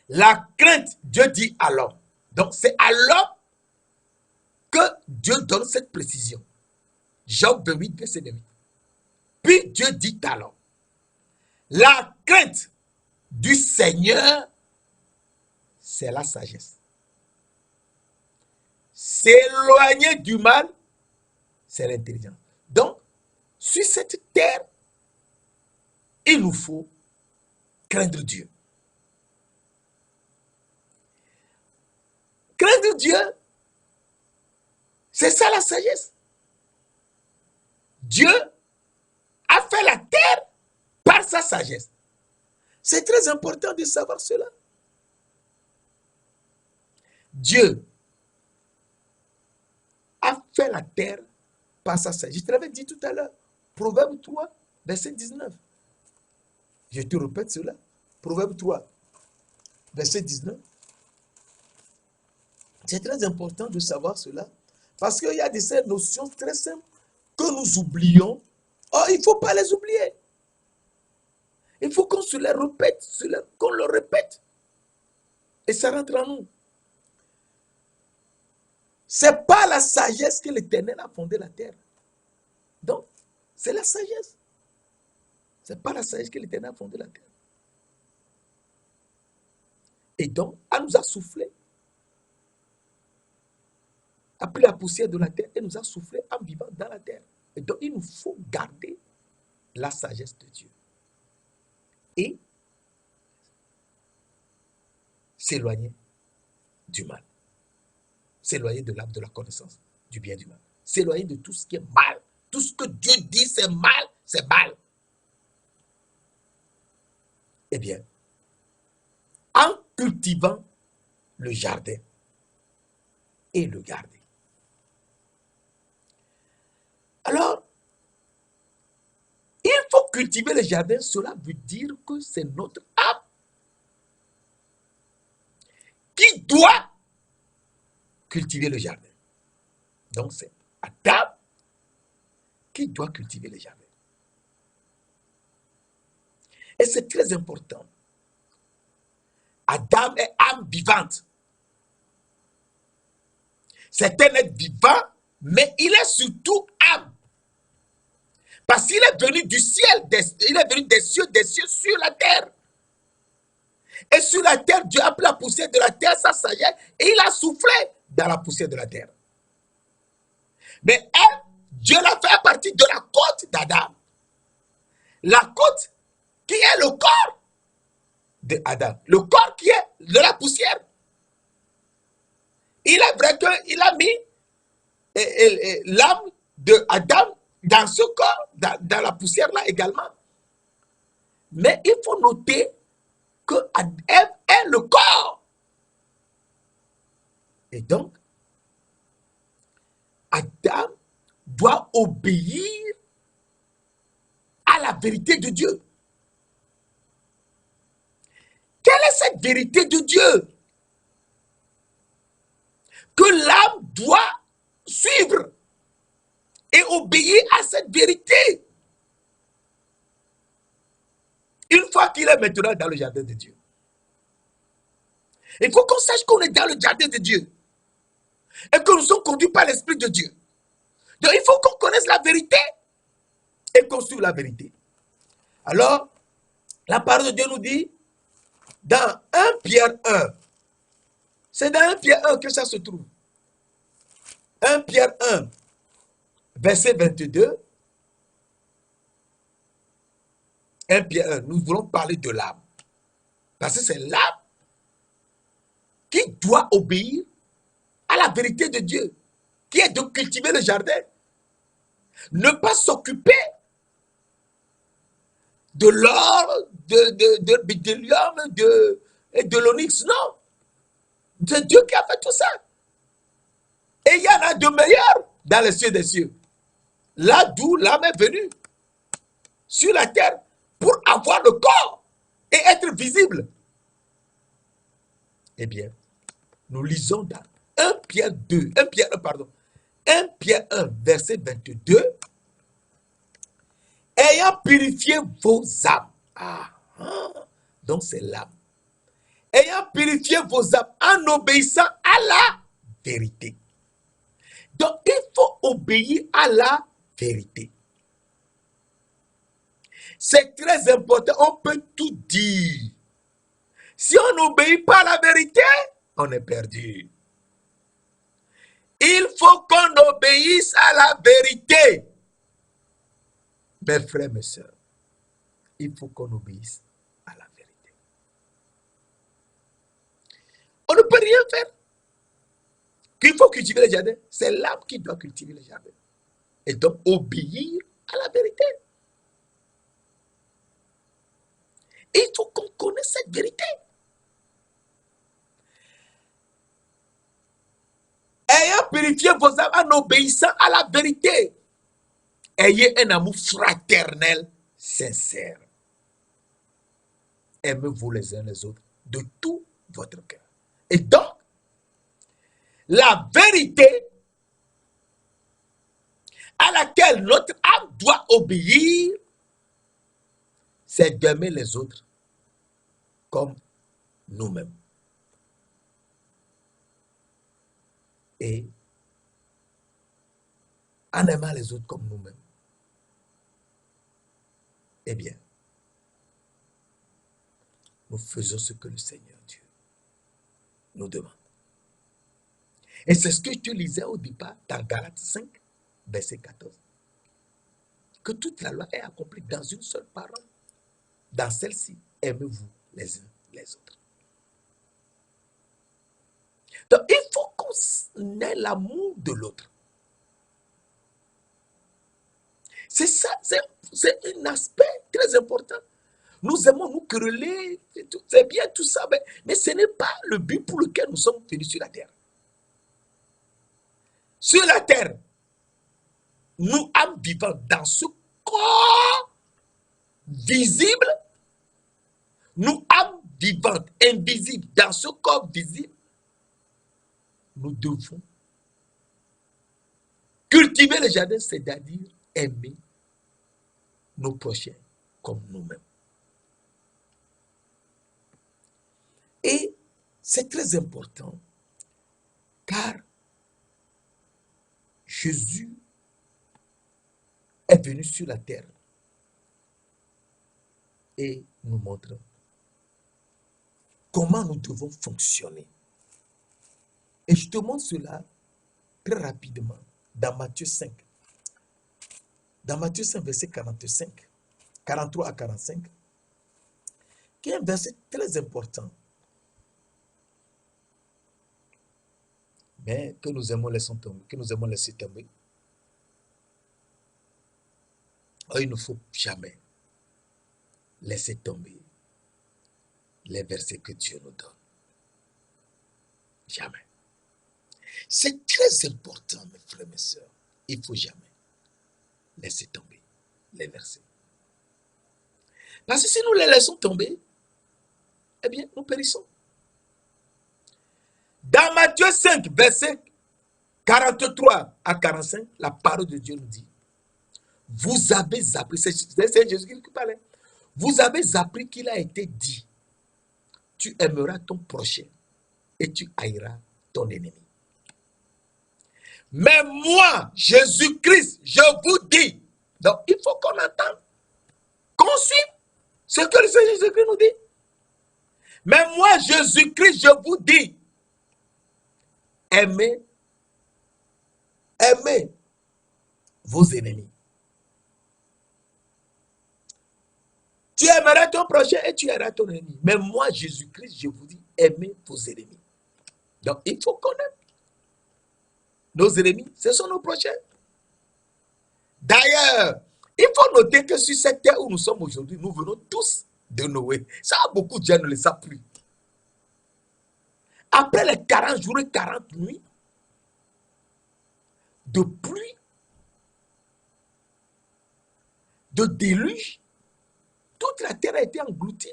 Speaker 1: la crainte, Dieu dit à l'homme. Donc c'est à l'homme que Dieu donne cette précision. Job 28, verset 28. Puis Dieu dit à l'homme, la crainte du Seigneur, c'est la sagesse. S'éloigner du mal, c'est l'intelligence. Donc, sur cette terre, il nous faut craindre Dieu. Craindre Dieu, c'est ça la sagesse. Dieu a fait la terre par sa sagesse. C'est très important de savoir cela. Dieu a fait la terre par sa sagesse. Je te l'avais dit tout à l'heure. Proverbe 3, verset 19. Je te répète cela. Proverbe 3, verset 19. C'est très important de savoir cela. Parce qu'il y a ces notions très simples que nous oublions. Oh, il ne faut pas les oublier. Il faut qu'on se les répète, qu'on le répète. Et ça rentre en nous. C'est pas la sagesse que l'Éternel a fondé la terre. Donc, c'est la sagesse. C'est pas la sagesse que l'Éternel a fondé la terre. Et donc, elle nous a soufflé. a pris la poussière de la terre et nous a soufflé en vivant dans la terre. Et donc, il nous faut garder la sagesse de Dieu et s'éloigner du mal. S'éloigner de l'âme de la connaissance du bien et du mal. S'éloigner de tout ce qui est mal. Tout ce que Dieu dit c'est mal, c'est mal. Eh bien, en cultivant le jardin et le garder. Alors, il faut cultiver le jardin, cela veut dire que c'est notre âme qui doit cultiver le jardin. Donc c'est Adam qui doit cultiver le jardin. Et c'est très important. Adam est âme vivante. C'est un être vivant, mais il est surtout âme. Parce qu'il est venu du ciel, il est venu des cieux sur la terre. Et sur la terre, Dieu a pris la poussière de la terre, sa sagesse, et il a soufflé dans la poussière de la terre. Mais elle, Dieu l'a fait à partir de la côte d'Adam. La côte qui est le corps de Adam. Le corps qui est de la poussière. Il est vrai qu'il a mis l'âme de Adam dans ce corps, dans la poussière là également. Mais il faut noter que Ève est le corps. Et donc, Adam doit obéir à la vérité de Dieu. Quelle est cette vérité de Dieu que l'âme doit suivre et obéir à cette vérité une fois qu'il est maintenant dans le jardin de Dieu? Il faut qu'on sache qu'on est dans le jardin de Dieu et que nous sommes conduits par l'Esprit de Dieu. Donc il faut qu'on connaisse la vérité et qu'on suive la vérité. Alors, la parole de Dieu nous dit dans 1 Pierre 1, c'est dans 1 Pierre 1 que ça se trouve. 1 Pierre 1, verset 22. 1 Pierre 1, nous voulons parler de l'âme. Parce que c'est l'âme qui doit obéir à la vérité de Dieu, qui est de cultiver le jardin. Ne pas s'occuper de l'or, de bdellium, de l'onyx, non. C'est Dieu qui a fait tout ça. Et il y en a de meilleurs dans les cieux des cieux. Là d'où l'âme est venue sur la terre pour avoir le corps et être visible. Eh bien, nous lisons dans 1 Pierre 1, verset 22. Ayant purifié vos âmes. Donc c'est l'âme. Ayant purifié vos âmes en obéissant à la vérité. Donc il faut obéir à la vérité. C'est très important, on peut tout dire. Si on n'obéit pas à la vérité, on est perdu. Il faut qu'on obéisse à la vérité. Mes frères, mes sœurs, il faut qu'on obéisse à la vérité. On ne peut rien faire. Qu'il faut cultiver le jardin, c'est l'âme qui doit cultiver le jardin. Et donc obéir à la vérité. Il faut qu'on connaisse cette vérité. Ayant purifié vos âmes en obéissant à la vérité. Ayez un amour fraternel sincère. Aimez-vous les uns les autres de tout votre cœur. Et donc, la vérité à laquelle notre âme doit obéir, c'est d'aimer les autres comme nous-mêmes. Et en aimant les autres comme nous-mêmes, eh bien, nous faisons ce que le Seigneur Dieu nous demande. Et c'est ce que je te lisais au départ dans Galates 5, verset 14. Que toute la loi est accomplie dans une seule parole. Dans celle-ci, aimez-vous les uns les autres. Donc, il faut qu'on ait l'amour de l'autre. C'est ça, c'est un aspect très important. Nous aimons nous quereller, c'est bien tout ça, mais ce n'est pas le but pour lequel nous sommes venus sur la terre. Sur la terre, nous âmes vivantes dans ce corps visible, nous âmes vivantes, invisibles dans ce corps visible, nous devons cultiver le jardin, c'est-à-dire aimer nos prochains comme nous-mêmes. Et c'est très important car Jésus est venu sur la terre et nous montre comment nous devons fonctionner. Et je te montre cela très rapidement dans Matthieu 5. Dans Matthieu 5, verset 45, 43 à 45, qui est un verset très important. Mais que nous aimons laisser tomber. Oh, il ne faut jamais laisser tomber les versets que Dieu nous donne. Jamais. C'est très important, mes frères, mes sœurs. Il ne faut jamais laisser tomber les versets. Parce que si nous les laissons tomber, eh bien, nous périssons. Dans Matthieu 5, verset 43 à 45, la parole de Dieu nous dit, vous avez appris, c'est Jésus qui parlait, vous avez appris qu'il a été dit, tu aimeras ton prochain et tu haïras ton ennemi. Mais moi, Jésus-Christ, je vous dis, donc il faut qu'on entende, qu'on suive ce que le Seigneur Jésus-Christ nous dit. Mais moi, Jésus-Christ, je vous dis, aimez vos ennemis. Tu aimeras ton prochain et tu aimeras ton ennemi. Mais moi, Jésus-Christ, je vous dis, aimez vos ennemis. Donc, il faut connaître nos ennemis, ce sont nos prochains. D'ailleurs, il faut noter que sur cette terre où nous sommes aujourd'hui, nous venons tous de Noé. Ça, beaucoup de gens ne le savent plus. Après les 40 jours et 40 nuits de pluie, de déluge, toute la terre a été engloutie.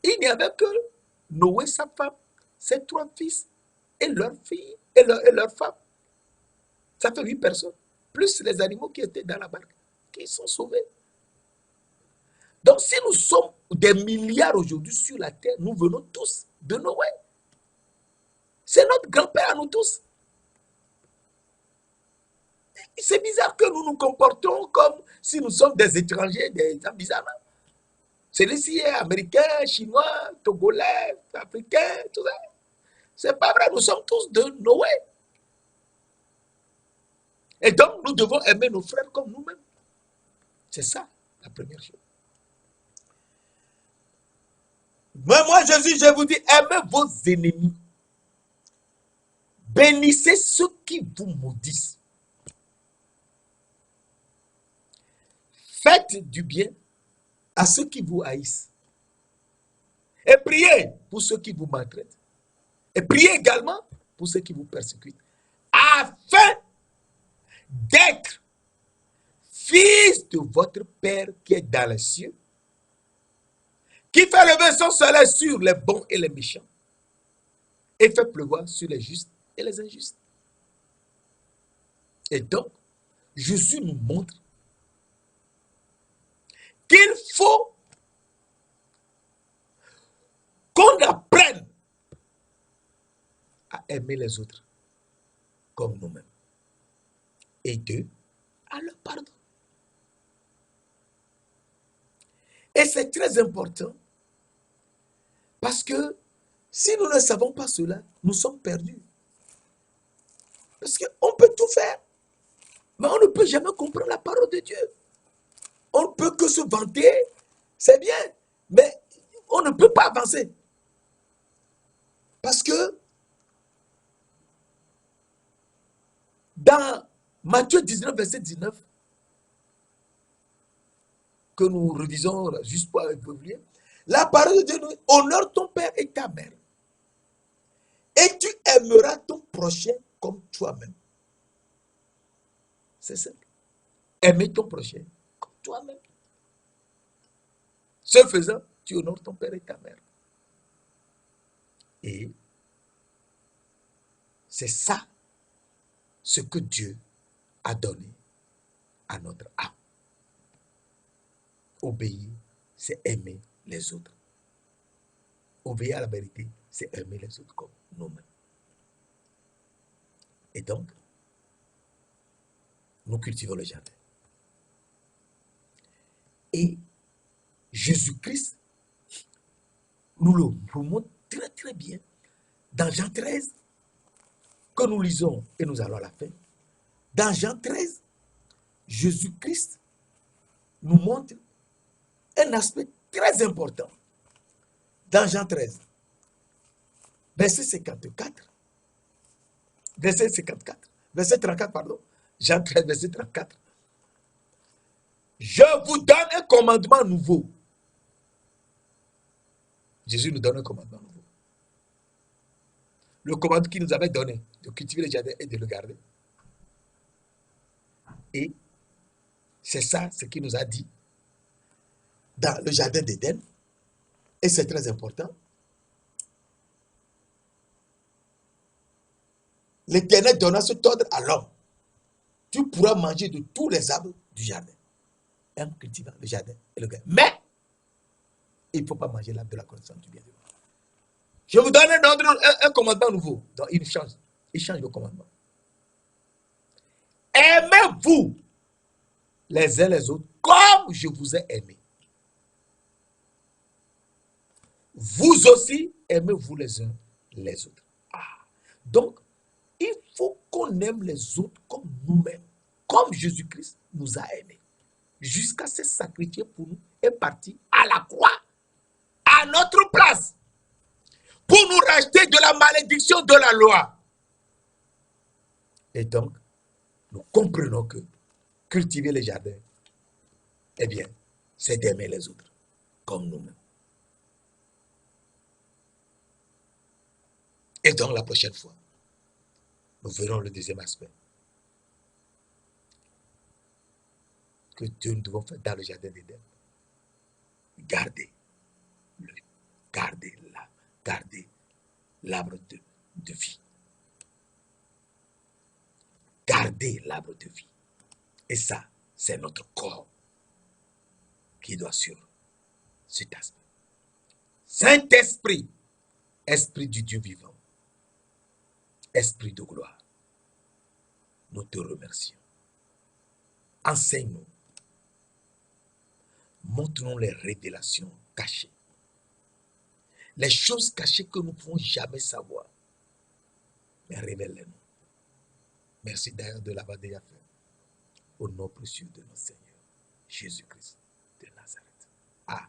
Speaker 1: Il n'y avait que Noé, sa femme, ses 3 fils et leurs filles et leurs femmes. Ça fait 8 personnes, plus les animaux qui étaient dans la barque, qui sont sauvés. Donc si nous sommes des milliards aujourd'hui sur la terre, nous venons tous de Noé. C'est notre grand-père à nous tous. C'est bizarre que nous nous comportons comme si nous sommes des étrangers, des gens bizarres. Celui-ci est américain, chinois, togolais, africain, tout ça. C'est pas vrai, nous sommes tous de Noé. Et donc, nous devons aimer nos frères comme nous-mêmes. C'est ça, la première chose. Mais moi, Jésus, je vous dis, aimez vos ennemis. Bénissez ceux qui vous maudissent. Faites du bien à ceux qui vous haïssent. Et priez pour ceux qui vous maltraitent. Et priez également pour ceux qui vous persécutent. Afin d'être fils de votre Père qui est dans les cieux, qui fait lever son soleil sur les bons et les méchants, et fait pleuvoir sur les justes et les injustes. Et donc, Jésus nous montre qu'il faut qu'on apprenne à aimer les autres comme nous-mêmes. Et deux, à leur pardon. Et c'est très important parce que si nous ne savons pas cela, nous sommes perdus. Parce qu'on peut tout faire, mais on ne peut jamais comprendre la parole de Dieu. On ne peut que se vanter, c'est bien, mais on ne peut pas avancer. Parce que dans Matthieu 19, verset 19, que nous relisons juste pour évoluer, la parole de Dieu nous dit, honore ton père et ta mère. Et tu aimeras ton prochain comme toi-même. C'est simple. Aimer ton prochain comme toi-même. Ce faisant, tu honores ton père et ta mère. Et c'est ça ce que Dieu a donné à notre âme. Obéir, c'est aimer les autres. Obéir à la vérité, c'est aimer les autres comme nous-mêmes. Et donc, nous cultivons le jardin. Et Jésus-Christ nous le montre très très bien dans Jean 13, que nous lisons et nous allons à la fin. Dans Jean 13, Jésus-Christ nous montre un aspect très important. Dans Jean 13, verset 54, verset 54, verset 34, pardon. Jean 13, verset 34. Je vous donne un commandement nouveau. Jésus nous donne un commandement nouveau. Le commandement qu'il nous avait donné de cultiver le jardin et de le garder. Et c'est ça ce qu'il nous a dit dans le jardin d'Éden. Et c'est très important. L'Éternel donna cet ordre à l'homme. Tu pourras manger de tous les arbres du jardin. En cultivant le jardin et le garden. Mais il ne faut pas manger l'arbre de la connaissance du bien et du mal. Je vous donne un commandement nouveau. Donc il change le commandement. Aimez-vous les uns les autres comme je vous ai aimé. Vous aussi, aimez-vous les uns les autres. Donc, il faut qu'on aime les autres comme nous-mêmes, comme Jésus-Christ nous a aimés, jusqu'à se sacrifier pour nous et partir à la croix, à notre place, pour nous racheter de la malédiction de la loi. Et donc, nous comprenons que cultiver les jardins, eh bien, c'est d'aimer les autres comme nous-mêmes. Et donc, la prochaine fois, nous verrons le deuxième aspect que Dieu nous devons faire dans le jardin d'Éden. Garder l'arbre de vie. Garder l'arbre de vie. Et ça, c'est notre corps qui doit suivre cet aspect. Saint-Esprit, Esprit du Dieu vivant, Esprit de gloire, nous te remercions. Enseigne-nous. Montre-nous les révélations cachées. Les choses cachées que nous ne pouvons jamais savoir. Mais révèle-les-nous. Merci d'ailleurs de l'avoir déjà fait. Au nom précieux de notre Seigneur, Jésus-Christ de Nazareth. Amen.